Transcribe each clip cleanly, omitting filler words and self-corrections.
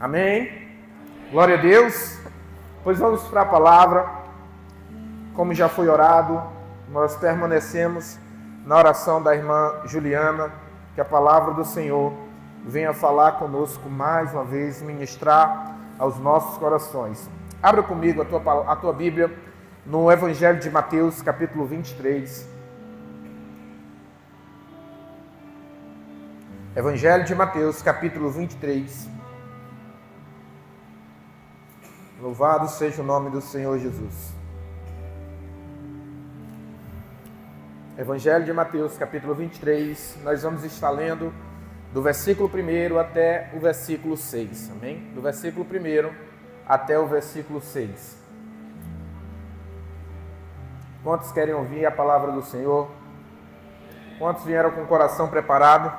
Amém? Glória a Deus. Pois vamos para a palavra. Como já foi orado, nós permanecemos na oração da irmã Juliana, que a palavra do Senhor venha falar conosco mais uma vez, ministrar aos nossos corações. Abra comigo a tua Bíblia no Evangelho de Mateus, capítulo 23. Evangelho de Mateus, capítulo 23. Louvado seja o nome do Senhor Jesus. Evangelho de Mateus, capítulo 23. Nós vamos estar lendo do versículo 1 até o versículo 6. Amém? Do versículo 1 até o versículo 6. Quantos querem ouvir a palavra do Senhor? Quantos vieram com o coração preparado?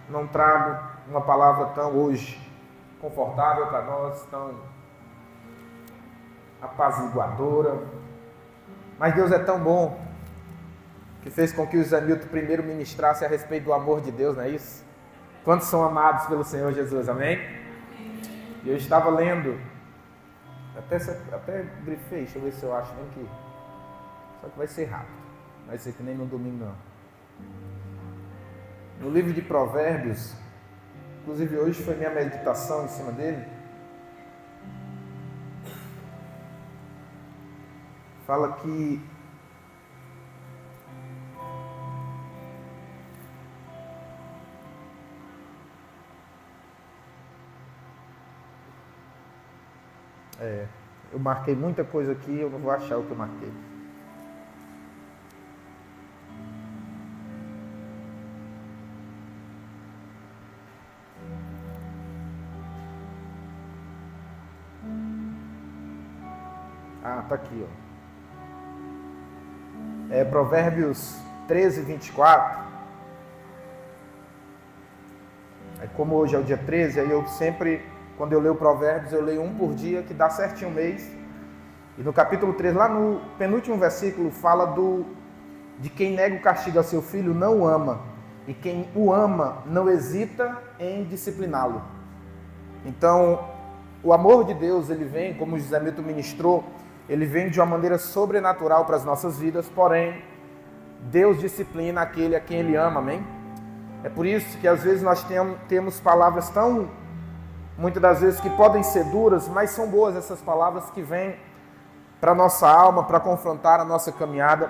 Não trago uma palavra tão hoje confortável para nós, tão apaziguadora. Mas Deus é tão bom que fez com que o Zé Milton primeiro ministrasse a respeito do amor de Deus, não é isso? Quantos são amados pelo Senhor Jesus, amém? E eu estava lendo, até grifei, deixa eu ver se eu acho nem aqui. Só que vai ser rápido, vai ser que nem no domingo não. No livro de Provérbios, inclusive hoje foi minha meditação em cima dele, fala que eu marquei muita coisa aqui, eu não vou achar o que eu marquei. Tá aqui, ó. Provérbios 13, 24. Como hoje é o dia 13, aí eu sempre, quando eu leio Provérbios, eu leio um por dia, que dá certinho um mês. E no capítulo 13, lá no penúltimo versículo, fala de quem nega o castigo a seu filho não o ama. E quem o ama não hesita em discipliná-lo. Então, o amor de Deus, ele vem, como o José Milton ministrou, ele vem de uma maneira sobrenatural para as nossas vidas, porém, Deus disciplina aquele a quem Ele ama, amém? É por isso que às vezes nós temos palavras tão, muitas das vezes, que podem ser duras, mas são boas essas palavras que vêm para a nossa alma, para confrontar a nossa caminhada.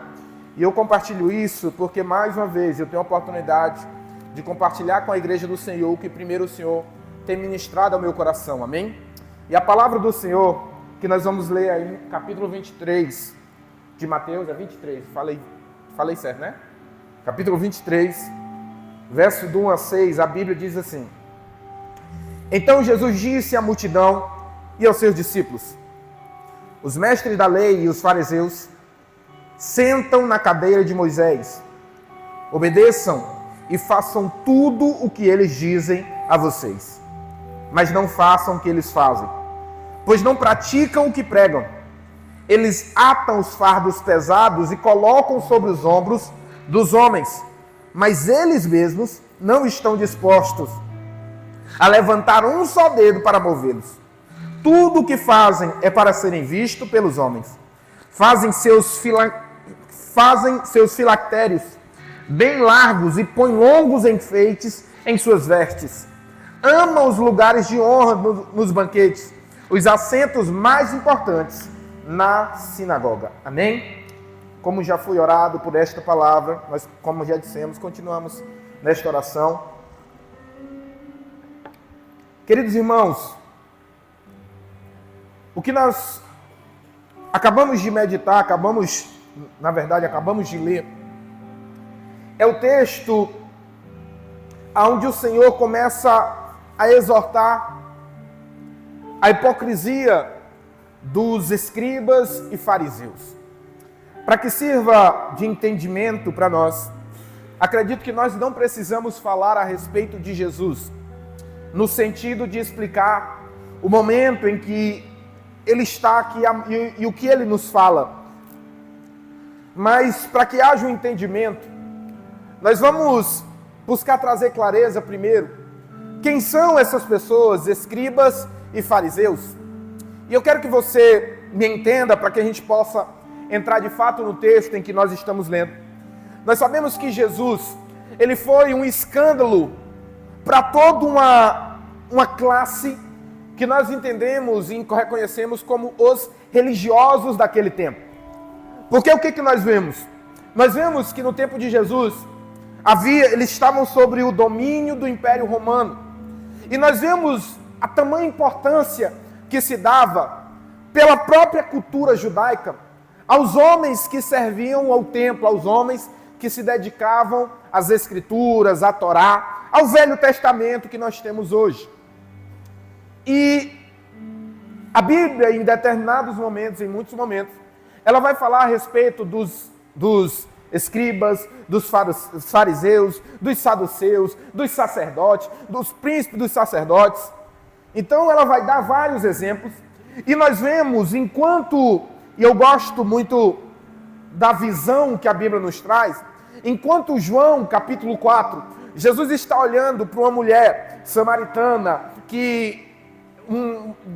E eu compartilho isso porque, mais uma vez, eu tenho a oportunidade de compartilhar com a igreja do Senhor o que primeiro o Senhor tem ministrado ao meu coração, amém? E a palavra do Senhor, que nós vamos ler aí no capítulo 23 de Mateus, 23, falei certo, né? Capítulo 23, verso do 1 a 6, a Bíblia diz assim: Então Jesus disse à multidão e aos seus discípulos: Os mestres da lei e os fariseus sentam na cadeira de Moisés. Obedeçam e façam tudo o que eles dizem a vocês, mas não façam o que eles fazem, pois não praticam o que pregam. Eles atam os fardos pesados e colocam sobre os ombros dos homens, mas eles mesmos não estão dispostos a levantar um só dedo para movê-los. Tudo o que fazem é para serem vistos pelos homens. Fazem seus filactérios bem largos e põem longos enfeites em suas vestes. Amam os lugares de honra nos banquetes, os assentos mais importantes na sinagoga. Amém? Como já foi orado por esta palavra, nós, como já dissemos, continuamos nesta oração. Queridos irmãos, o que nós acabamos de meditar, acabamos de ler, é o texto onde o Senhor começa a exortar a hipocrisia dos escribas e fariseus. Para que sirva de entendimento para nós, acredito que nós não precisamos falar a respeito de Jesus, no sentido de explicar o momento em que Ele está aqui e o que Ele nos fala. Mas para que haja um entendimento, nós vamos buscar trazer clareza primeiro Quem são essas pessoas, escribas e fariseus? E eu quero que você me entenda para que a gente possa entrar de fato no texto em que nós estamos lendo. Nós sabemos que Jesus, ele foi um escândalo para toda uma classe que nós entendemos e reconhecemos como os religiosos daquele tempo. Porque o que nós vemos? Nós vemos que no tempo de Jesus, eles estavam sobre o domínio do Império Romano. E nós vemos a tamanha importância que se dava pela própria cultura judaica aos homens que serviam ao templo, aos homens que se dedicavam às Escrituras, à Torá, ao Velho Testamento que nós temos hoje. E a Bíblia, em determinados momentos, em muitos momentos, ela vai falar a respeito dos escribas, dos fariseus, dos saduceus, dos sacerdotes, dos príncipes dos sacerdotes. Então ela vai dar vários exemplos. E nós vemos, e eu gosto muito da visão que a Bíblia nos traz, enquanto João, capítulo 4, Jesus está olhando para uma mulher samaritana que,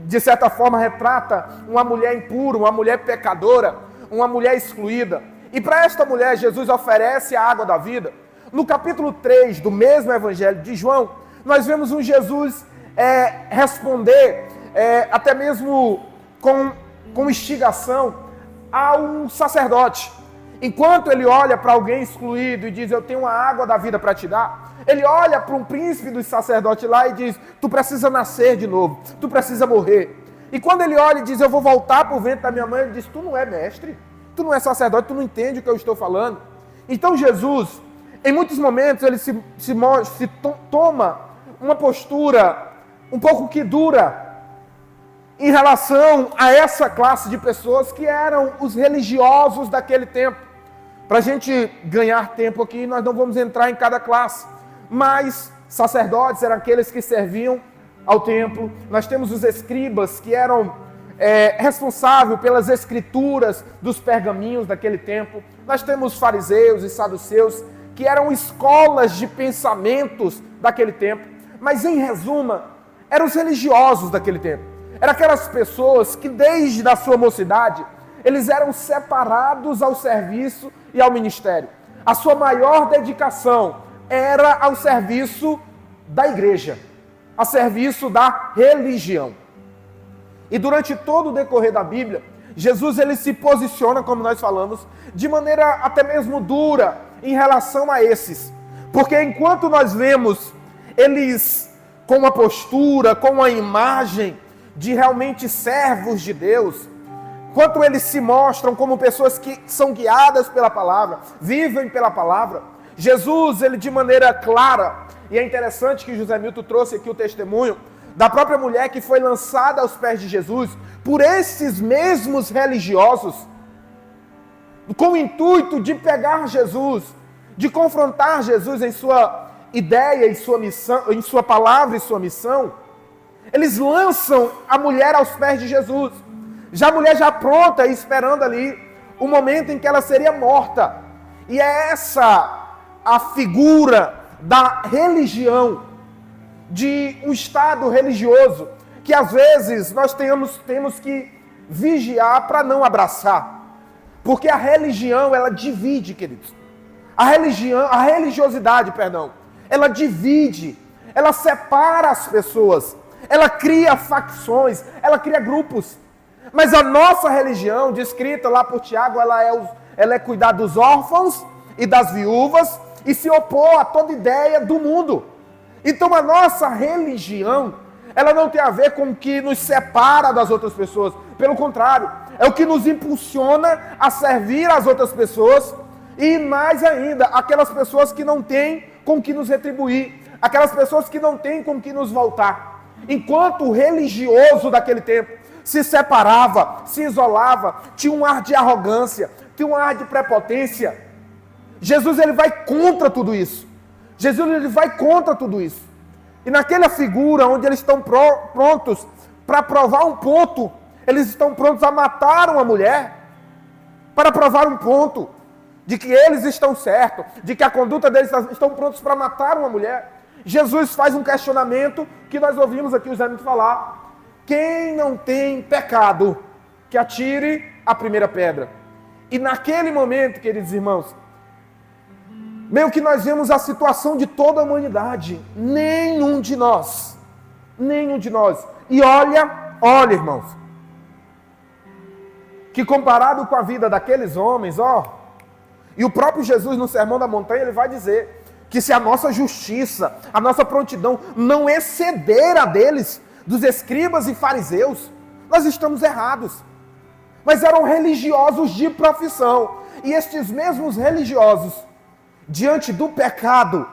de certa forma, retrata uma mulher impura, uma mulher pecadora, uma mulher excluída. E para esta mulher, Jesus oferece a água da vida. No capítulo 3 do mesmo evangelho de João, nós vemos um Jesus responder, até mesmo com instigação, a um sacerdote. Enquanto ele olha para alguém excluído e diz, eu tenho a água da vida para te dar, ele olha para um príncipe dos sacerdotes lá e diz, tu precisa nascer de novo, tu precisa morrer. E quando ele olha e diz, eu vou voltar para o ventre da minha mãe, ele diz, tu não é mestre, tu não é sacerdote, tu não entende o que eu estou falando. Então Jesus, em muitos momentos, ele toma uma postura um pouco que dura em relação a essa classe de pessoas que eram os religiosos daquele tempo. Para a gente ganhar tempo aqui, nós não vamos entrar em cada classe, mas sacerdotes eram aqueles que serviam ao templo. Nós temos os escribas, que eram responsáveis pelas escrituras dos pergaminhos daquele tempo. Nós temos fariseus e saduceus, que eram escolas de pensamentos daquele tempo. Mas, em resumo, eram os religiosos daquele tempo. Eram aquelas pessoas que, desde a sua mocidade, eles eram separados ao serviço e ao ministério. A sua maior dedicação era ao serviço da igreja, a serviço da religião. E durante todo o decorrer da Bíblia, Jesus ele se posiciona, como nós falamos, de maneira até mesmo dura em relação a esses. Porque enquanto nós vemos eles com uma postura, com uma imagem de realmente servos de Deus, quanto eles se mostram como pessoas que são guiadas pela palavra, vivem pela palavra, Jesus, ele de maneira clara, e é interessante que José Milton trouxe aqui o testemunho da própria mulher que foi lançada aos pés de Jesus por esses mesmos religiosos, com o intuito de pegar Jesus, de confrontar Jesus em sua ideia, em sua missão, em sua palavra e sua missão. Eles lançam a mulher aos pés de Jesus. Já a mulher já pronta, esperando ali o momento em que ela seria morta. E é essa a figura da religião, de um estado religioso, que às vezes nós temos que vigiar para não abraçar. Porque a religião, ela divide, queridos. A religiosidade, ela divide, ela separa as pessoas, ela cria facções, ela cria grupos. Mas a nossa religião, descrita lá por Tiago, ela é cuidar dos órfãos e das viúvas e se opor a toda ideia do mundo. Então a nossa religião, ela não tem a ver com o que nos separa das outras pessoas. Pelo contrário, é o que nos impulsiona a servir as outras pessoas e mais ainda, aquelas pessoas que não têm com que nos retribuir, aquelas pessoas que não têm com que nos voltar. Enquanto o religioso daquele tempo se separava, se isolava, tinha um ar de arrogância, tinha um ar de prepotência, Jesus ele vai contra tudo isso. Jesus ele vai contra tudo isso. E naquela figura onde eles estão prontos para provar um ponto, eles estão prontos a matar uma mulher, para provar um ponto de que eles estão certos, de que a conduta deles estão prontos para matar uma mulher. Jesus faz um questionamento que nós ouvimos aqui o Zé muito falar. Quem não tem pecado, que atire a primeira pedra. E naquele momento, queridos irmãos, meio que nós vemos a situação de toda a humanidade. Nenhum de nós. E olha, irmãos, que comparado com a vida daqueles homens, e o próprio Jesus no Sermão da Montanha, ele vai dizer que se a nossa justiça, a nossa prontidão não exceder a deles, dos escribas e fariseus, nós estamos errados. Mas eram religiosos de profissão, e estes mesmos religiosos, diante do pecado,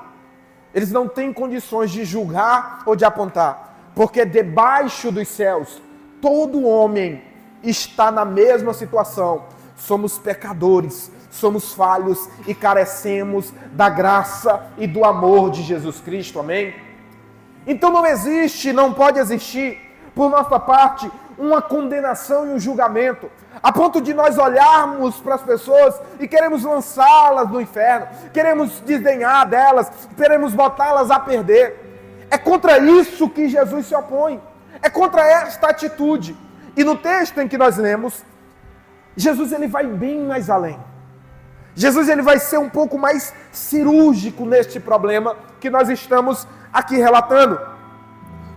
eles não têm condições de julgar ou de apontar, porque debaixo dos céus, todo homem está na mesma situação. Somos pecadores, somos falhos e carecemos da graça e do amor de Jesus Cristo, amém? Então não pode existir, por nossa parte, uma condenação e um julgamento, a ponto de nós olharmos para as pessoas e queremos lançá-las no inferno, queremos desdenhar delas, queremos botá-las a perder. É contra isso que Jesus se opõe, é contra esta atitude. E no texto em que nós lemos, Jesus ele vai bem mais além. Jesus ele vai ser um pouco mais cirúrgico neste problema que nós estamos aqui relatando.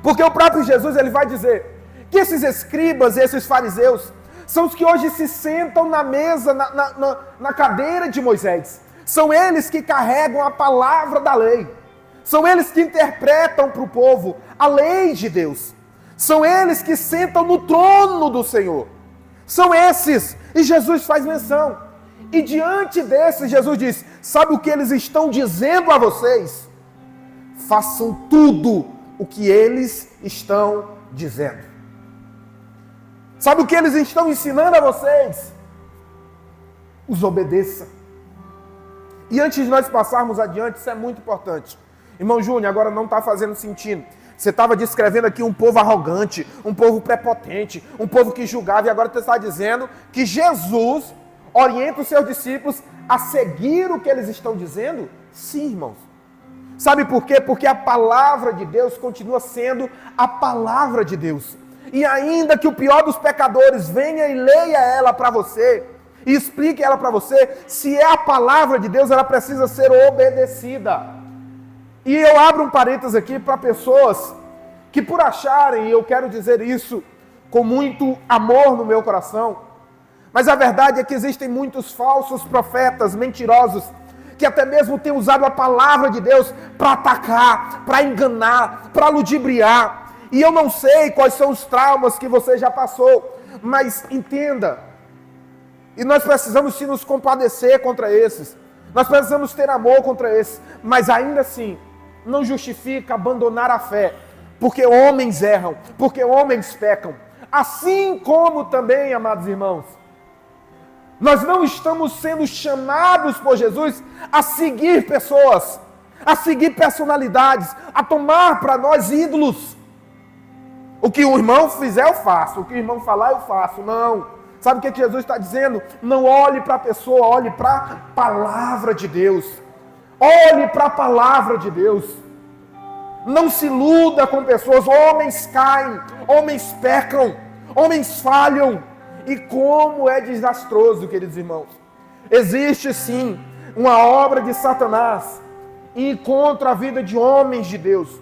Porque o próprio Jesus ele vai dizer que esses escribas e esses fariseus são os que hoje se sentam na mesa, na cadeira de Moisés. São eles que carregam a palavra da lei. São eles que interpretam para o povo a lei de Deus. São eles que sentam no trono do Senhor. São esses. E Jesus faz menção. E diante desses, Jesus diz, sabe o que eles estão dizendo a vocês? Façam tudo o que eles estão dizendo. Sabe o que eles estão ensinando a vocês? Os obedeça. E antes de nós passarmos adiante, isso é muito importante. Irmão Júnior, agora não está fazendo sentido. Você estava descrevendo aqui um povo arrogante, um povo prepotente, um povo que julgava, e agora você está dizendo que Jesus orienta os seus discípulos a seguir o que eles estão dizendo? Sim, irmãos. Sabe por quê? Porque a palavra de Deus continua sendo a palavra de Deus. E ainda que o pior dos pecadores venha e leia ela para você, e explique ela para você, se é a palavra de Deus, ela precisa ser obedecida. E eu abro um parênteses aqui para pessoas que por acharem, e eu quero dizer isso com muito amor no meu coração, mas a verdade é que existem muitos falsos profetas, mentirosos, que até mesmo têm usado a palavra de Deus para atacar, para enganar, para ludibriar. E eu não sei quais são os traumas que você já passou, mas entenda, e nós precisamos sim nos compadecer contra esses, nós precisamos ter amor contra esses, mas ainda assim, não justifica abandonar a fé, porque homens erram, porque homens pecam, assim como também, amados irmãos, nós não estamos sendo chamados por Jesus a seguir pessoas, a seguir personalidades, a tomar para nós ídolos. O que o irmão fizer eu faço, o que o irmão falar eu faço, não. Sabe o que Jesus está dizendo? Não olhe para a pessoa, olhe para a palavra de Deus. Olhe para a palavra de Deus. Não se iluda com pessoas. Homens caem, homens pecam, homens falham. E como é desastroso, queridos irmãos. Existe sim uma obra de Satanás contra a vida de homens de Deus.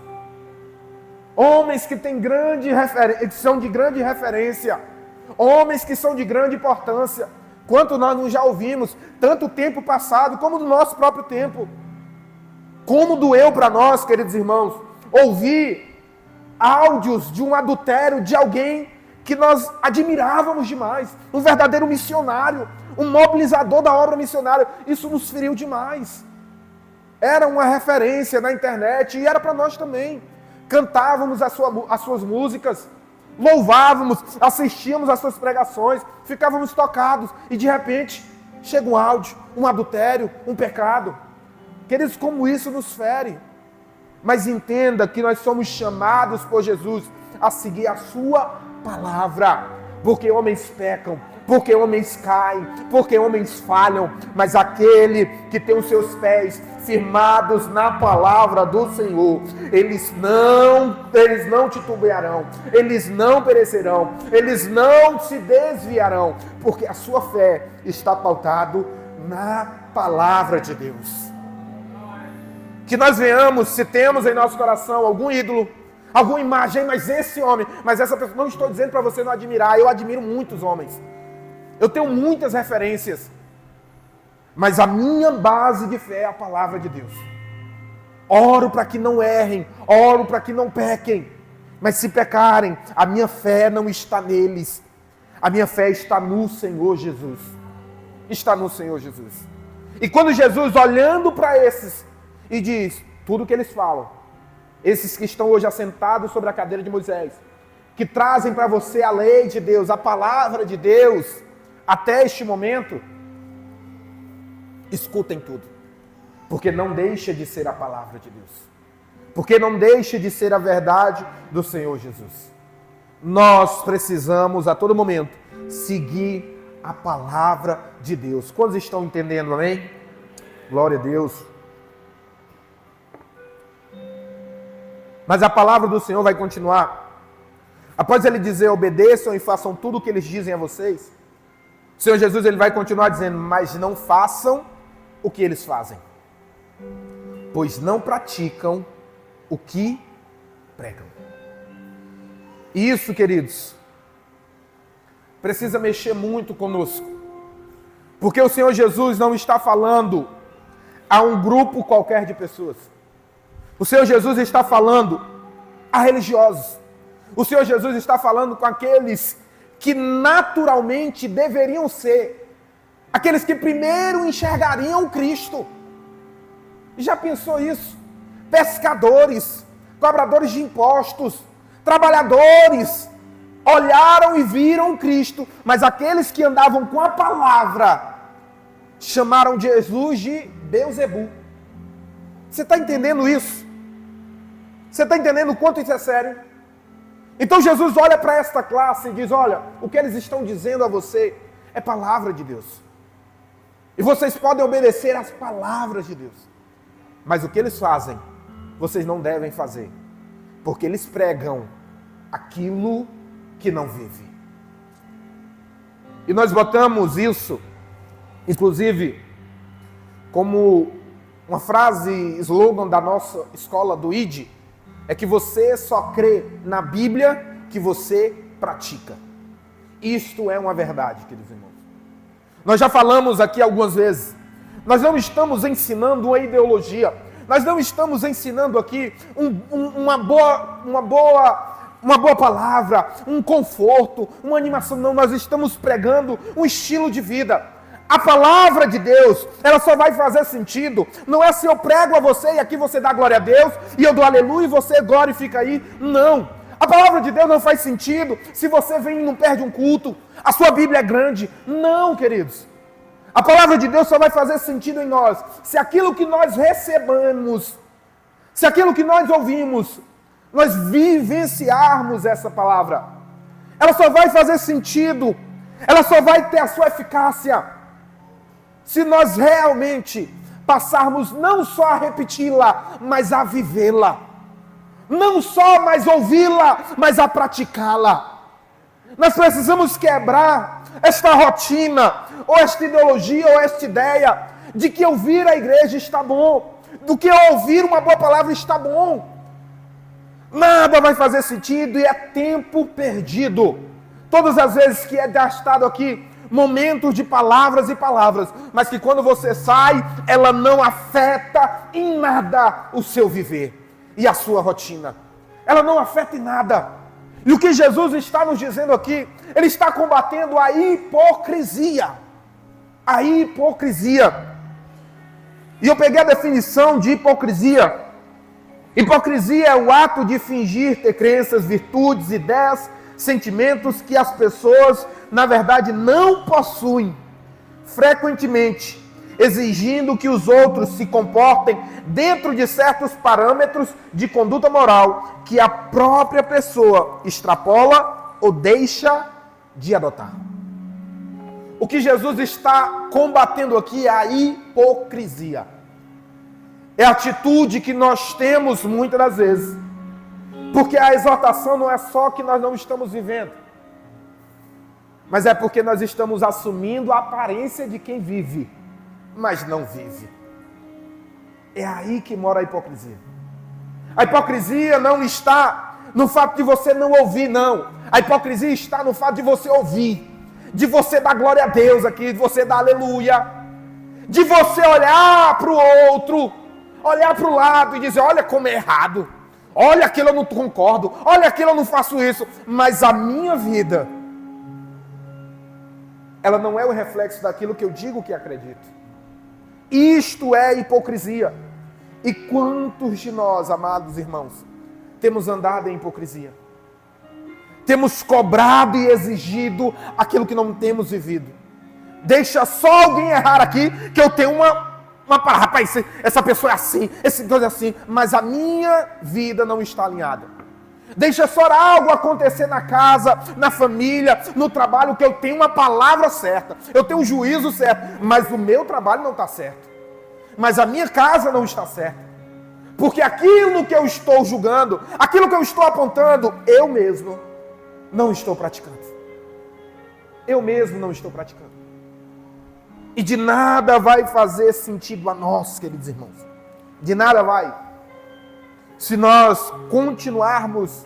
Homens que têm são de grande referência. Homens que são de grande importância. Quanto nós não já ouvimos, tanto tempo passado, como no nosso próprio tempo. Como doeu para nós, queridos irmãos, ouvir áudios de um adultério de alguém que nós admirávamos demais. Um verdadeiro missionário, um mobilizador da obra missionária. Isso nos feriu demais. Era uma referência na internet e era para nós também. Cantávamos as suas músicas, louvávamos, assistíamos às suas pregações, ficávamos tocados e de repente chega um áudio, um adultério, um pecado. Queridos, como isso nos fere. Mas entenda que nós somos chamados por Jesus a seguir a sua palavra, porque homens pecam, porque homens caem, porque homens falham, mas aquele que tem os seus pés firmados na palavra do Senhor, eles não titubearão, eles não perecerão, eles não se desviarão, porque a sua fé está pautada na palavra de Deus. Que nós venhamos, se temos em nosso coração algum ídolo, alguma imagem, mas esse homem, mas essa pessoa, não estou dizendo para você não admirar, eu admiro muitos homens, eu tenho muitas referências, mas a minha base de fé é a palavra de Deus. Oro para que não errem, oro para que não pequem, mas se pecarem, a minha fé não está neles, a minha fé está no Senhor Jesus, está no Senhor Jesus. E quando Jesus, olhando para esses, e diz, tudo que eles falam, esses que estão hoje assentados sobre a cadeira de Moisés, que trazem para você a lei de Deus, a palavra de Deus, até este momento, escutem tudo, porque não deixa de ser a palavra de Deus, porque não deixa de ser a verdade do Senhor Jesus. Nós precisamos a todo momento seguir a palavra de Deus. Quantos estão entendendo, amém? Glória a Deus. Mas a palavra do Senhor vai continuar. Após ele dizer, obedeçam e façam tudo o que eles dizem a vocês, o Senhor Jesus ele vai continuar dizendo, mas não façam o que eles fazem, pois não praticam o que pregam. Isso, queridos, precisa mexer muito conosco, porque o Senhor Jesus não está falando a um grupo qualquer de pessoas. O Senhor Jesus está falando a religiosos. O Senhor Jesus está falando com aqueles que naturalmente deveriam ser, aqueles que primeiro enxergariam Cristo. Já pensou isso? Pescadores, cobradores de impostos, trabalhadores, olharam e viram Cristo, mas aqueles que andavam com a palavra, chamaram Jesus de Beelzebu. Você está entendendo isso? Você está entendendo o quanto isso é sério? Então Jesus olha para esta classe e diz, olha, o que eles estão dizendo a você é palavra de Deus. E vocês podem obedecer às palavras de Deus. Mas o que eles fazem, vocês não devem fazer. Porque eles pregam aquilo que não vive. E nós botamos isso, inclusive, como uma frase, slogan da nossa escola do ID, é que você só crê na Bíblia que você pratica. Isto é uma verdade, queridos irmãos. Nós já falamos aqui algumas vezes, nós não estamos ensinando uma ideologia, nós não estamos ensinando aqui uma boa palavra, um conforto, uma animação, não, nós estamos pregando um estilo de vida. A palavra de Deus, ela só vai fazer sentido, não é se eu prego a você e aqui você dá glória a Deus, e eu dou aleluia e você glorifica aí, não. A palavra de Deus não faz sentido se você vem e não perde um culto, a sua Bíblia é grande, não, queridos. A palavra de Deus só vai fazer sentido em nós, se aquilo que nós recebemos, se aquilo que nós ouvimos, nós vivenciarmos essa palavra. Ela só vai fazer sentido, ela só vai ter a sua eficácia, se nós realmente passarmos não só a repeti-la, mas a vivê-la. Não só mais ouvi-la, mas a praticá-la. Nós precisamos quebrar esta rotina, ou esta ideologia, ou esta ideia, de que ouvir a igreja está bom, do que ouvir uma boa palavra está bom. Nada vai fazer sentido e é tempo perdido. Todas as vezes que é gastado aqui, momentos de palavras e palavras, mas que quando você sai, ela não afeta em nada o seu viver e a sua rotina. Ela não afeta em nada. E o que Jesus está nos dizendo aqui, ele está combatendo a hipocrisia. A hipocrisia. E eu peguei a definição de hipocrisia. Hipocrisia é o ato de fingir ter crenças, virtudes, ideias, sentimentos que as pessoas, na verdade, não possuem, frequentemente exigindo que os outros se comportem dentro de certos parâmetros de conduta moral que a própria pessoa extrapola ou deixa de adotar. O que Jesus está combatendo aqui é a hipocrisia. É a atitude que nós temos muitas das vezes. Porque a exortação não é só que nós não estamos vivendo, mas é porque nós estamos assumindo a aparência de quem vive, mas não vive. É aí que mora a hipocrisia. A hipocrisia não está no fato de você não ouvir, não. A hipocrisia está no fato de você ouvir, de você dar glória a Deus aqui, de você dar aleluia, de você olhar para o outro, olhar para o lado e dizer, olha como é errado, olha aquilo eu não concordo, olha aquilo eu não faço isso, mas a minha vida, ela não é o reflexo daquilo que eu digo que acredito. Isto é hipocrisia. E quantos de nós, amados irmãos, temos andado em hipocrisia? Temos cobrado e exigido aquilo que não temos vivido. Deixa só alguém errar aqui, que eu tenho uma palavra. Rapaz, essa pessoa é assim, esse Deus é assim, mas a minha vida não está alinhada. Deixa só algo acontecer na casa, na família, no trabalho, que eu tenho uma palavra certa, eu tenho um juízo certo, mas o meu trabalho não está certo. Mas a minha casa não está certa. Porque aquilo que eu estou julgando, aquilo que eu estou apontando, eu mesmo não estou praticando. Eu mesmo não estou praticando. E de nada vai fazer sentido a nós, queridos irmãos. De nada vai. Se nós continuarmos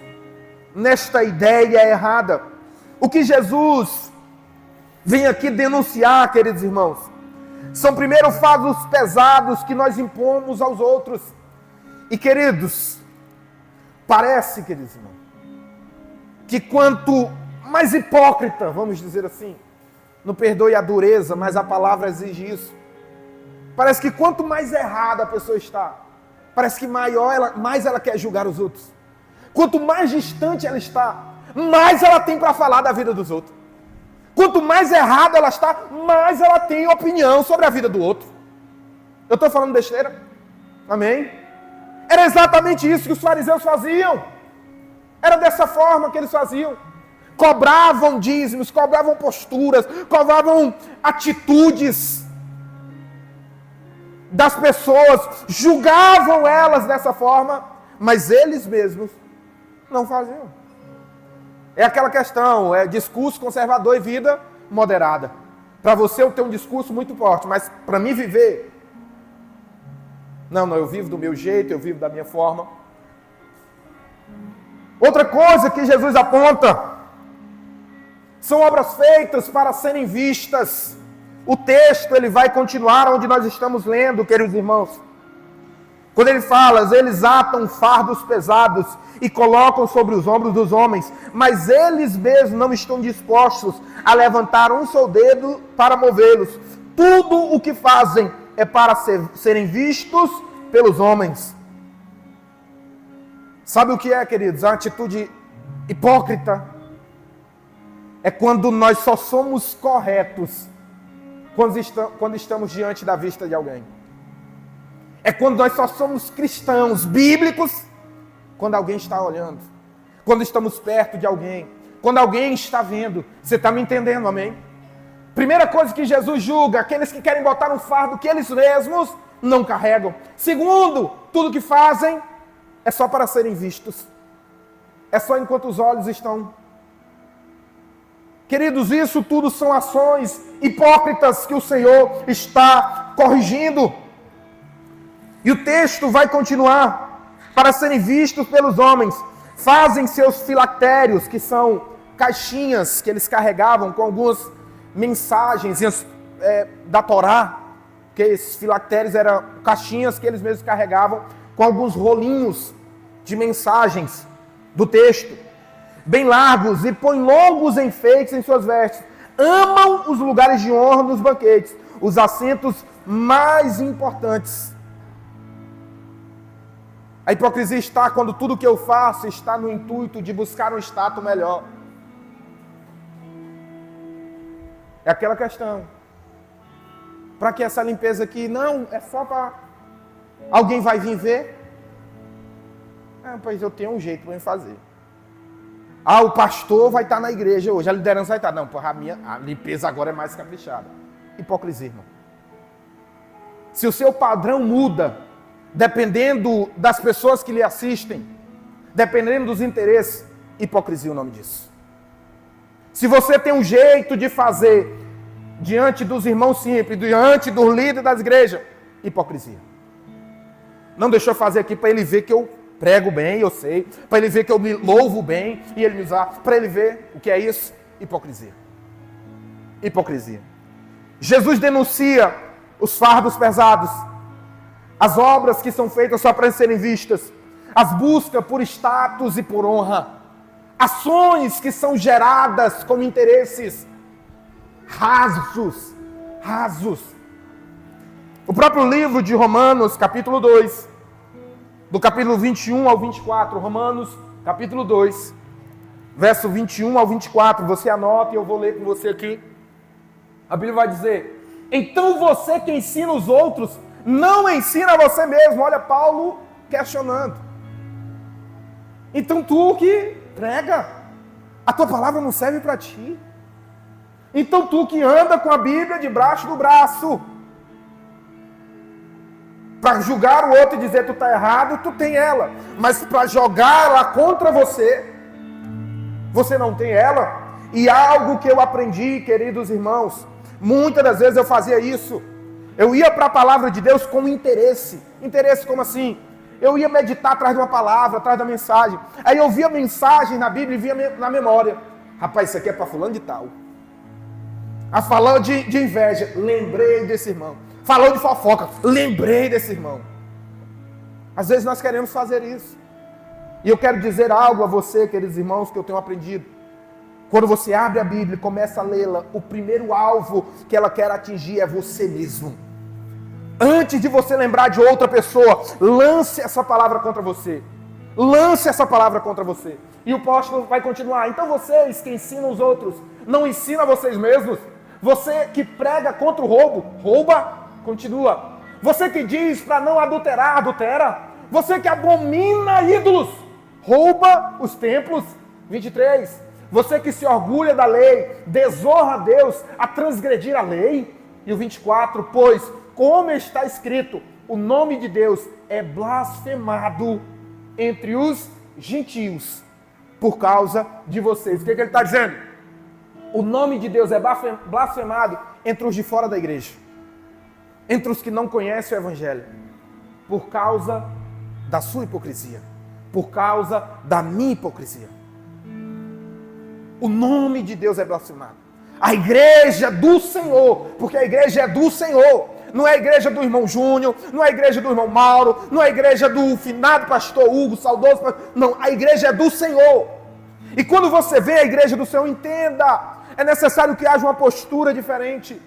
nesta ideia errada. O que Jesus vem aqui denunciar, queridos irmãos, são primeiro fardos pesados que nós impomos aos outros. E queridos, parece, queridos irmãos, que quanto mais hipócrita, vamos dizer assim, não perdoe a dureza, mas a palavra exige isso. Parece que quanto mais errada a pessoa está, parece que mais ela quer julgar os outros. Quanto mais distante ela está, mais ela tem para falar da vida dos outros. Quanto mais errada ela está, mais ela tem opinião sobre a vida do outro. Eu estou falando besteira? Amém? Era exatamente isso que os fariseus faziam. Era dessa forma que eles faziam. Cobravam dízimos, cobravam posturas, cobravam atitudes das pessoas, julgavam elas dessa forma, mas eles mesmos não faziam. É aquela questão, é discurso conservador e vida moderada. Para você eu tenho um discurso muito forte, mas para mim viver, não, eu vivo do meu jeito, eu vivo da minha forma. Outra coisa que Jesus aponta, são obras feitas para serem vistas. O texto ele vai continuar onde nós estamos lendo, queridos irmãos. Quando ele fala, eles atam fardos pesados e colocam sobre os ombros dos homens, mas eles mesmos não estão dispostos a levantar um só dedo para movê-los. Tudo o que fazem é para serem vistos pelos homens. Sabe o que é, queridos? A atitude hipócrita é quando nós só somos corretos quando estamos diante da vista de alguém. É quando nós só somos cristãos bíblicos quando alguém está olhando, quando estamos perto de alguém, quando alguém está vendo. Você está me entendendo, amém? Primeira coisa que Jesus julga, aqueles que querem botar um fardo que eles mesmos não carregam. Segundo, tudo que fazem é só para serem vistos. É só enquanto os olhos estão. Queridos, isso tudo são ações hipócritas que o Senhor está corrigindo. E o texto vai continuar. Para serem vistos pelos homens, fazem seus filactérios, que são caixinhas que eles carregavam com algumas mensagens da Torá, que esses filactérios eram caixinhas que eles mesmos carregavam com alguns rolinhos de mensagens do texto, bem largos, e põem longos enfeites em suas vestes. Amam os lugares de honra nos banquetes, os assentos mais importantes. A hipocrisia está quando tudo que eu faço está no intuito de buscar um status melhor. É aquela questão. Para que essa limpeza aqui? Não, é só para... Alguém vai vir ver? Pois eu tenho um jeito para fazer. O pastor vai estar na igreja hoje, a liderança vai estar. Não, porra, a limpeza agora é mais caprichada. Hipocrisia, irmão. Se o seu padrão muda, dependendo das pessoas que lhe assistem, dependendo dos interesses, hipocrisia é o nome disso. Se você tem um jeito de fazer diante dos irmãos simples, diante dos líderes das igrejas, hipocrisia. Não deixou fazer aqui para ele ver que eu prego bem, eu sei, para ele ver que eu me louvo bem e ele me usar, para ele ver o que é isso? Hipocrisia. Hipocrisia. Jesus denuncia os fardos pesados, as obras que são feitas só para serem vistas, as buscas por status e por honra, ações que são geradas como interesses rasos. O próprio livro de Romanos, capítulo 2, do capítulo 21 ao 24, Romanos, capítulo 2, verso 21 ao 24, você anota e eu vou ler com você aqui. A Bíblia vai dizer: então você que ensina os outros, não ensina você mesmo. Olha Paulo questionando. Então tu que prega, a tua palavra não serve para ti. Então tu que anda com a Bíblia debaixo do braço, para julgar o outro e dizer tu está errado, tu tem ela. Mas para jogar ela contra você, você não tem ela. E algo que eu aprendi, queridos irmãos, muitas das vezes eu fazia isso. Eu ia para a palavra de Deus com interesse. Interesse como assim? Eu ia meditar atrás de uma palavra, atrás da mensagem. Aí eu via a mensagem na Bíblia e via na memória. Rapaz, isso aqui é para fulano de tal. Falou de inveja, lembrei desse irmão. Falou de fofoca, lembrei desse irmão. Às vezes nós queremos fazer isso. E eu quero dizer algo a você, queridos irmãos, que eu tenho aprendido. Quando você abre a Bíblia e começa a lê-la, o primeiro alvo que ela quer atingir é você mesmo. Antes de você lembrar de outra pessoa, lance essa palavra contra você. Lance essa palavra contra você. E o apóstolo vai continuar. Então vocês que ensinam os outros, não ensinam vocês mesmos. Você que prega contra o roubo, rouba, continua. Você que diz para não adulterar, adultera. Você que abomina ídolos, rouba os templos. 23. Você que se orgulha da lei, desonra a Deus a transgredir a lei. E o 24, pois, como está escrito, o nome de Deus é blasfemado entre os gentios por causa de vocês. O que ele está dizendo? O nome de Deus é blasfemado entre os de fora da igreja, entre os que não conhecem o Evangelho, por causa da sua hipocrisia, por causa da minha hipocrisia. O nome de Deus é blasfemado. A igreja do Senhor, porque a igreja é do Senhor, não é a igreja do irmão Júnior, não é a igreja do irmão Mauro, não é a igreja do finado pastor Hugo, saudoso pastor, não, a igreja é do Senhor. E quando você vê a igreja do Senhor, entenda, é necessário que haja uma postura diferente.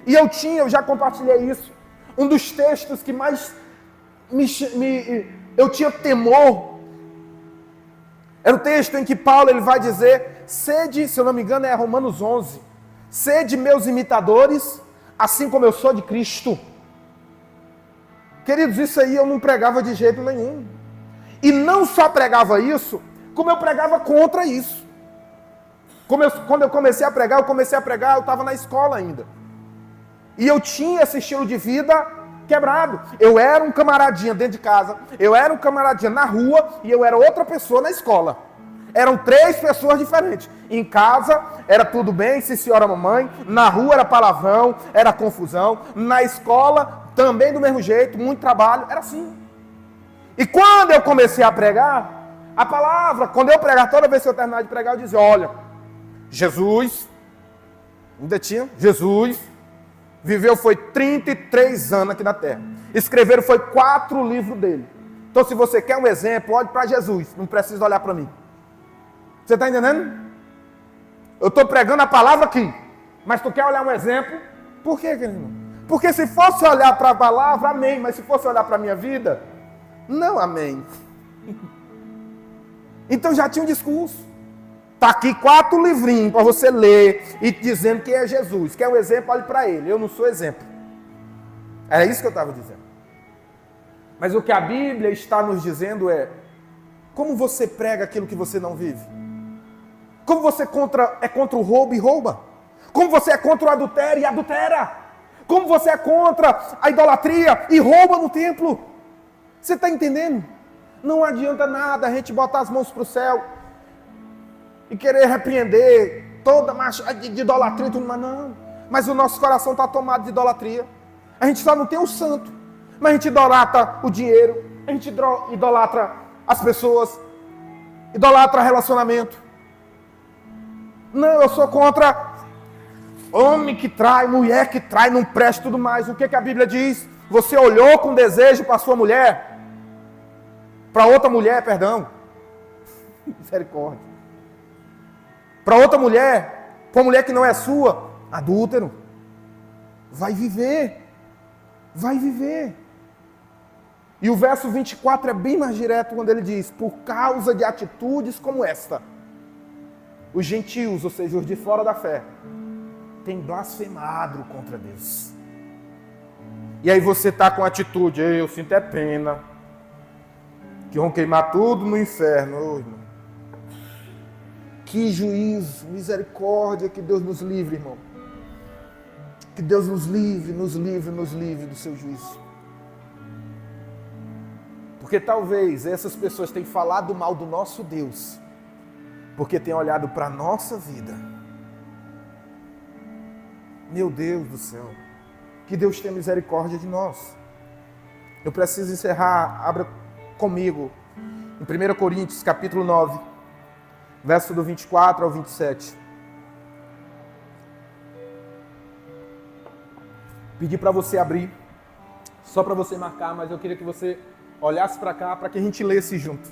E eu já compartilhei isso, um dos textos que mais eu tinha temor, era o texto em que Paulo ele vai dizer, sede, se eu não me engano é Romanos 11, sede meus imitadores, assim como eu sou de Cristo. Queridos, isso aí eu não pregava de jeito nenhum. E não só pregava isso, como eu pregava contra isso. Quando eu comecei a pregar, eu estava na escola ainda. E eu tinha esse estilo de vida quebrado. Eu era um camaradinha dentro de casa, eu era um camaradinha na rua e eu era outra pessoa na escola. Eram 3 pessoas diferentes. Em casa era tudo bem, sim senhora mamãe. Na rua era palavrão, era confusão. Na escola também do mesmo jeito, muito trabalho, era assim. E quando eu comecei a pregar, a palavra, quando eu pregar, toda vez que eu terminava de pregar, eu dizia, olha, Jesus, ainda tinha, Jesus, viveu foi 33 anos aqui na terra. Escreveram foi 4 livros dele. Então se você quer um exemplo, olhe para Jesus, não precisa olhar para mim. Você está entendendo? Eu estou pregando a palavra aqui, mas tu quer olhar um exemplo? Por quê, querido? Porque se fosse olhar para a palavra, amém, mas se fosse olhar para a minha vida, não, amém. Então já tinha um discurso. Está aqui 4 livrinhos para você ler e dizendo que é Jesus. Quer um exemplo, olhe para ele. Eu não sou exemplo. Era isso que eu estava dizendo. Mas o que a Bíblia está nos dizendo é, como você prega aquilo que você não vive? Como você é contra o roubo e rouba? Como você é contra o adultério e adultera? Como você é contra a idolatria e rouba no templo? Você está entendendo? Não adianta nada a gente botar as mãos para o céu e querer repreender toda marcha de idolatria e tudo mais. Não. Mas o nosso coração está tomado de idolatria. A gente só não tem o santo. Mas a gente idolatra o dinheiro. A gente idolatra as pessoas. Idolatra relacionamento. Não, eu sou contra homem que trai, mulher que trai, não presta tudo mais. O que a Bíblia diz? Você olhou com desejo para sua mulher, para outra mulher, perdão. Misericórdia. Para outra mulher, para uma mulher que não é sua, adúltero. Vai viver. Vai viver. E o verso 24 é bem mais direto quando ele diz: por causa de atitudes como esta, os gentios, ou seja, os de fora da fé, têm blasfemado contra Deus. E aí você está com a atitude: eu sinto é pena, que vão queimar tudo no inferno. Oh, irmão. Que juízo, misericórdia, que Deus nos livre, irmão. Que Deus nos livre, nos livre, nos livre do seu juízo. Porque talvez essas pessoas tenham falado mal do nosso Deus, porque têm olhado para a nossa vida. Meu Deus do céu, que Deus tenha misericórdia de nós. Eu preciso encerrar, abra comigo, em 1 Coríntios, capítulo 9, verso do 24 ao 27. Pedi para você abrir, só para você marcar, mas eu queria que você olhasse para cá, para que a gente lesse junto.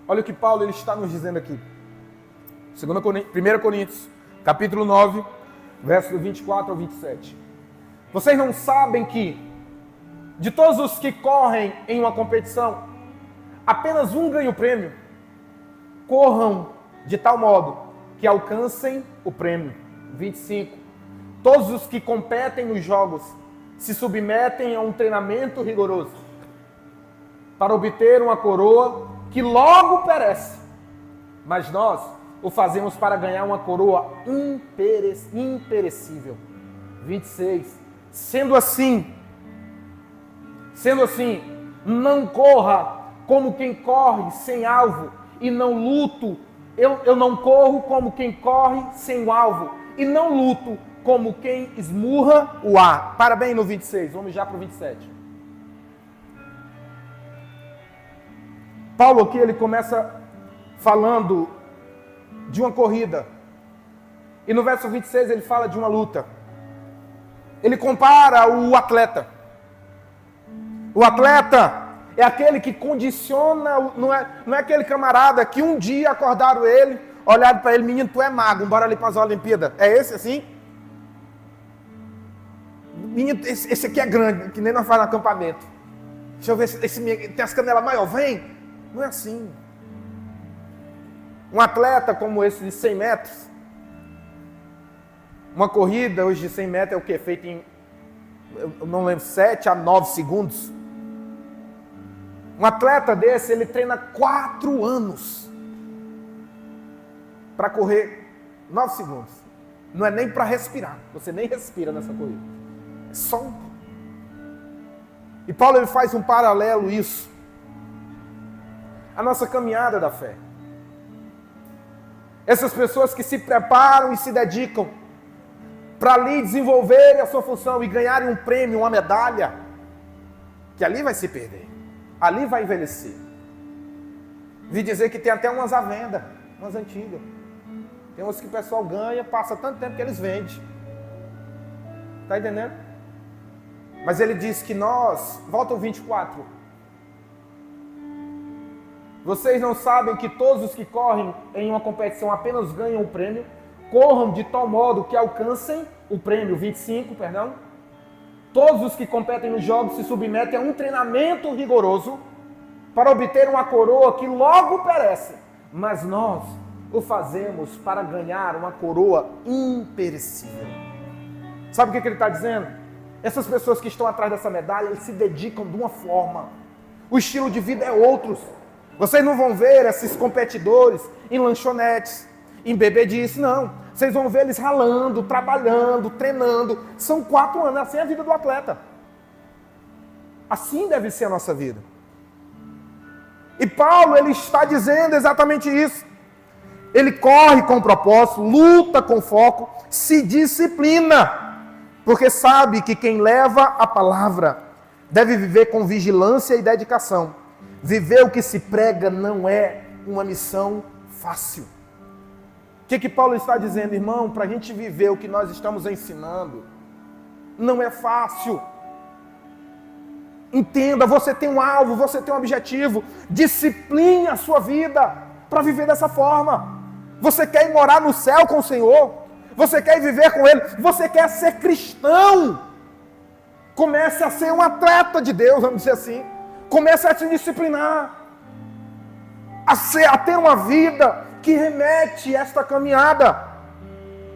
Olha o que Paulo ele está nos dizendo aqui. 1 Coríntios, capítulo 9, verso do 24 ao 27. Vocês não sabem que, de todos os que correm em uma competição, apenas um ganha o prêmio? Corram de tal modo que alcancem o prêmio. 25. Todos os que competem nos jogos se submetem a um treinamento rigoroso para obter uma coroa que logo perece. Mas nós o fazemos para ganhar uma coroa imperecível. 26. Sendo assim, não corra como quem corre sem alvo e não luto. Eu não corro como quem corre sem o alvo e não luto como quem esmurra o ar. Para bem no 26, vamos já para o 27. Paulo aqui ele começa falando de uma corrida. E no verso 26 ele fala de uma luta. Ele compara o atleta. O atleta é aquele que condiciona, não é aquele camarada que um dia acordaram ele, olharam para ele: menino, tu é mago, bora ali para as Olimpíadas. É esse assim? Menino, esse aqui é grande, que nem nós fazemos no acampamento. Deixa eu ver se esse tem as canelas maiores, vem. Não é assim. Um atleta como esse de 100 metros, uma corrida hoje de 100 metros é o quê? Feita em, eu não lembro, 7 a 9 segundos. Um atleta desse, ele treina 4 anos para correr 9 segundos. Não é nem para respirar. Você nem respira nessa corrida. É só um. E Paulo ele faz um paralelo isso. A nossa caminhada da fé. Essas pessoas que se preparam e se dedicam para ali desenvolverem a sua função e ganharem um prêmio, uma medalha, que ali vai se perder. Ali vai envelhecer. Vi dizer que tem até umas à venda, umas antigas. Tem umas que o pessoal ganha, passa tanto tempo que eles vendem. Está entendendo? Mas ele diz que nós, volta ao 24. Vocês não sabem que todos os que correm em uma competição apenas ganham o prêmio? Corram de tal modo que alcancem o prêmio. 25, perdão. Todos os que competem nos jogos se submetem a um treinamento rigoroso para obter uma coroa que logo perece. Mas nós o fazemos para ganhar uma coroa imperecível. Sabe o que ele está dizendo? Essas pessoas que estão atrás dessa medalha, eles se dedicam de uma forma. O estilo de vida é outro. Vocês não vão ver esses competidores em lanchonetes, em bebedice, não. Vocês vão ver eles ralando, trabalhando, treinando. São 4 anos, assim é a vida do atleta. Assim deve ser a nossa vida. E Paulo, ele está dizendo exatamente isso. Ele corre com propósito, luta com foco, se disciplina, porque sabe que quem leva a palavra deve viver com vigilância e dedicação. Viver o que se prega não é uma missão fácil. O que Paulo está dizendo, irmão? Para a gente viver o que nós estamos ensinando, não é fácil. Entenda, você tem um alvo, você tem um objetivo. Discipline a sua vida para viver dessa forma. Você quer ir morar no céu com o Senhor? Você quer ir viver com Ele? Você quer ser cristão? Comece a ser um atleta de Deus, vamos dizer assim. Comece a se disciplinar. A ter uma vida que remete a esta caminhada.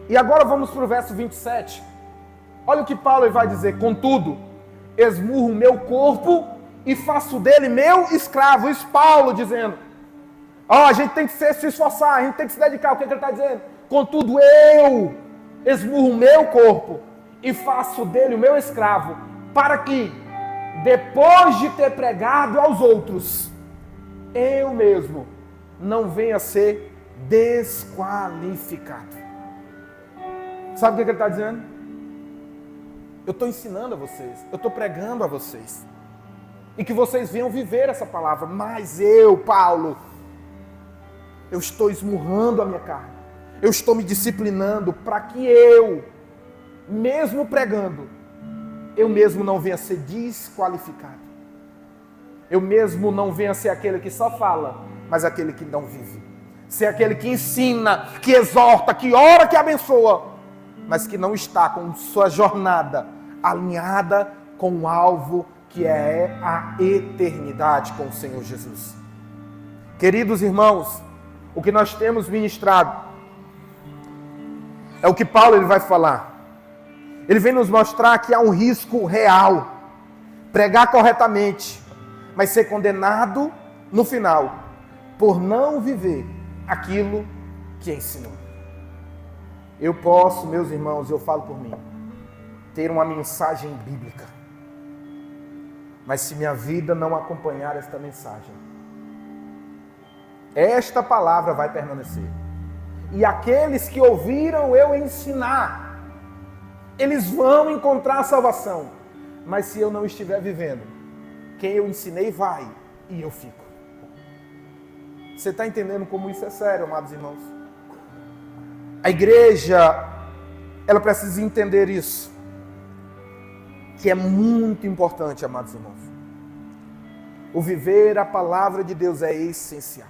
E agora vamos para o verso 27. Olha o que Paulo vai dizer. Contudo, esmurro o meu corpo e faço dele meu escravo. Isso Paulo dizendo. A gente tem que se esforçar, a gente tem que se dedicar. O que ele está dizendo? Contudo, eu esmurro o meu corpo e faço dele o meu escravo, para que, depois de ter pregado aos outros, eu mesmo não venha a ser desqualificado. Sabe o que ele está dizendo? Eu estou ensinando a vocês, eu estou pregando a vocês, e que vocês venham viver essa palavra, mas eu, Paulo, eu estou esmurrando a minha carne, eu estou me disciplinando para que eu, mesmo pregando, eu mesmo não venha a ser desqualificado. Eu mesmo não venha a ser aquele que só fala, mas aquele que não vive. Ser aquele que ensina, que exorta, que ora, que abençoa, mas que não está com sua jornada alinhada com o alvo que é a eternidade com o Senhor Jesus. Queridos irmãos, o que nós temos ministrado é o que Paulo ele vai falar. Ele vem nos mostrar que há um risco real. Pregar corretamente, mas ser condenado no final por não viver aquilo que ensinou. Eu posso, meus irmãos, eu falo por mim, ter uma mensagem bíblica, mas se minha vida não acompanhar esta mensagem, esta palavra vai permanecer. E aqueles que ouviram eu ensinar, eles vão encontrar a salvação. Mas se eu não estiver vivendo, quem eu ensinei vai e eu fico. Você está entendendo como isso é sério, amados irmãos? A igreja, ela precisa entender isso, que é muito importante, amados irmãos. O viver a palavra de Deus é essencial.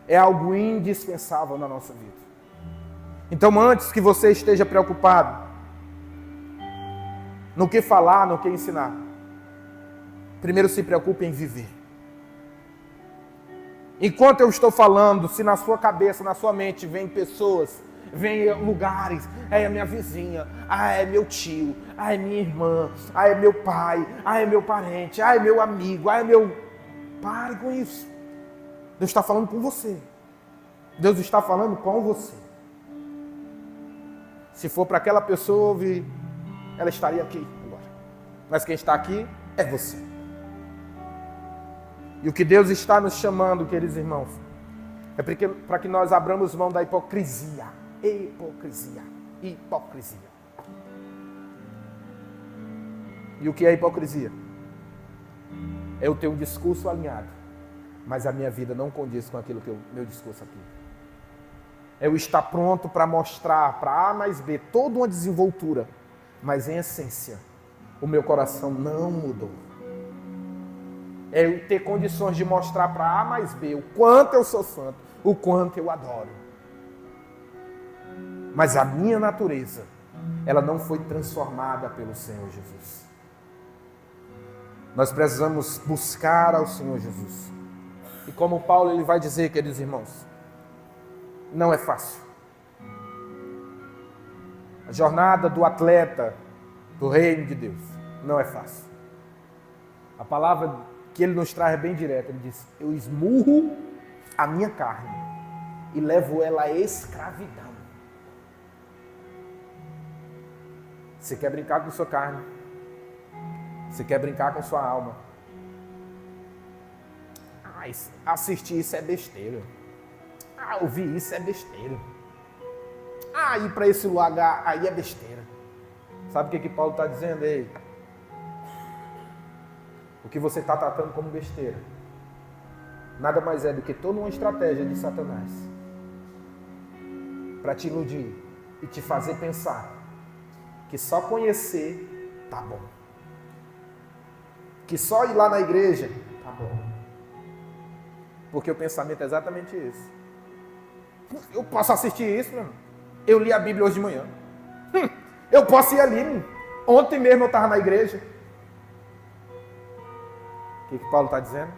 É algo indispensável na nossa vida. Então, antes que você esteja preocupado no que falar, no que ensinar, primeiro se preocupe em viver. Enquanto eu estou falando, se na sua cabeça, na sua mente, vem pessoas, vem lugares, é minha vizinha, é meu tio, é minha irmã, é meu pai, é meu parente, é meu amigo, é meu... Pare com isso. Deus está falando com você. Deus está falando com você. Se for para aquela pessoa ouvir, ela estaria aqui agora. Mas quem está aqui é você. E o que Deus está nos chamando, queridos irmãos, é para que nós abramos mão da hipocrisia. Hipocrisia. Hipocrisia. E o que é hipocrisia? É eu ter um discurso alinhado, mas a minha vida não condiz com aquilo que meu discurso aqui. É eu estar pronto para mostrar para A mais B toda uma desenvoltura, mas em essência, o meu coração não mudou. É eu ter condições de mostrar para A mais B o quanto eu sou santo, o quanto eu adoro. Mas a minha natureza, ela não foi transformada pelo Senhor Jesus. Nós precisamos buscar ao Senhor Jesus. E como Paulo ele vai dizer, queridos irmãos, não é fácil. A jornada do atleta do reino de Deus não é fácil. A palavra que ele nos traz é bem direto. Ele diz, eu esmurro a minha carne e levo ela à escravidão. Você quer brincar com sua carne? Você quer brincar com sua alma? Assistir isso é besteira. Ouvir isso é besteira. Ir para esse lugar aí é besteira. Sabe o que Paulo está dizendo? Ei, o que você está tratando como besteira nada mais é do que toda uma estratégia de Satanás para te iludir e te fazer pensar que só conhecer tá bom, que só ir lá na igreja tá bom, porque o pensamento é exatamente esse. Eu posso assistir isso, meu irmão. Eu li a Bíblia hoje de manhã. Eu posso ir ali. Ontem mesmo eu estava na igreja. O que Paulo está dizendo?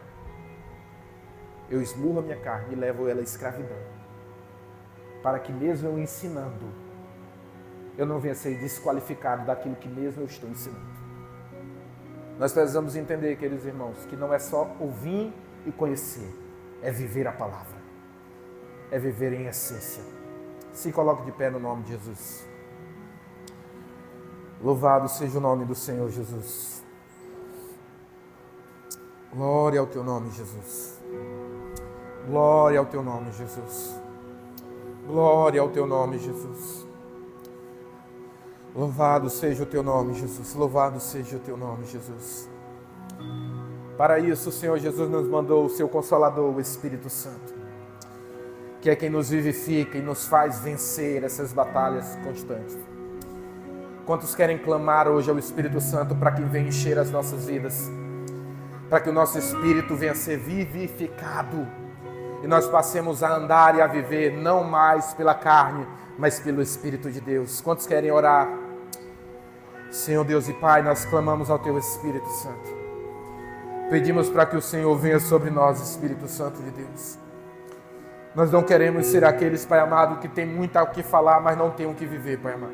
Eu esmurro a minha carne e levo ela à escravidão. Para que mesmo eu ensinando, eu não venha a ser desqualificado daquilo que mesmo eu estou ensinando. Nós precisamos entender, queridos irmãos, que não é só ouvir e conhecer. É viver a palavra. É viver em essência. Se coloque de pé no nome de Jesus. Louvado seja o nome do Senhor Jesus. Glória ao teu nome, Jesus. Glória ao teu nome, Jesus. Glória ao teu nome, Jesus. Louvado seja o teu nome, Jesus. Louvado seja o teu nome, Jesus. Para isso, o Senhor Jesus nos mandou o seu Consolador, o Espírito Santo, que é quem nos vivifica e nos faz vencer essas batalhas constantes. Quantos querem clamar hoje ao Espírito Santo para que venha encher as nossas vidas, para que o nosso espírito venha a ser vivificado e nós passemos a andar e a viver não mais pela carne, mas pelo Espírito de Deus? Quantos querem orar? Senhor Deus e Pai, nós clamamos ao teu Espírito Santo. Pedimos para que o Senhor venha sobre nós, Espírito Santo de Deus. Nós não queremos ser aqueles, Pai amado, que tem muito o que falar, mas não tem o que viver, Pai amado.